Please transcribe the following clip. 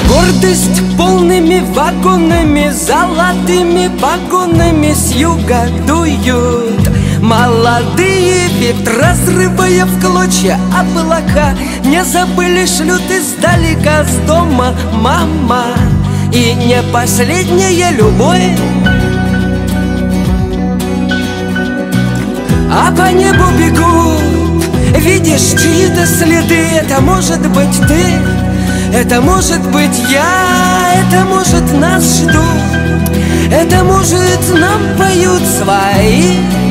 Гордость полными вагонами, золотыми погонами с юга дуют молодые ветра, разрывая в клочья облака. Не забыли, шлют издалека с дома мама. И не последняя любовь, а по небу бегут, видишь чьи-то следы. Это может быть ты, это может быть я, это может нас ждут, это может нам поют свои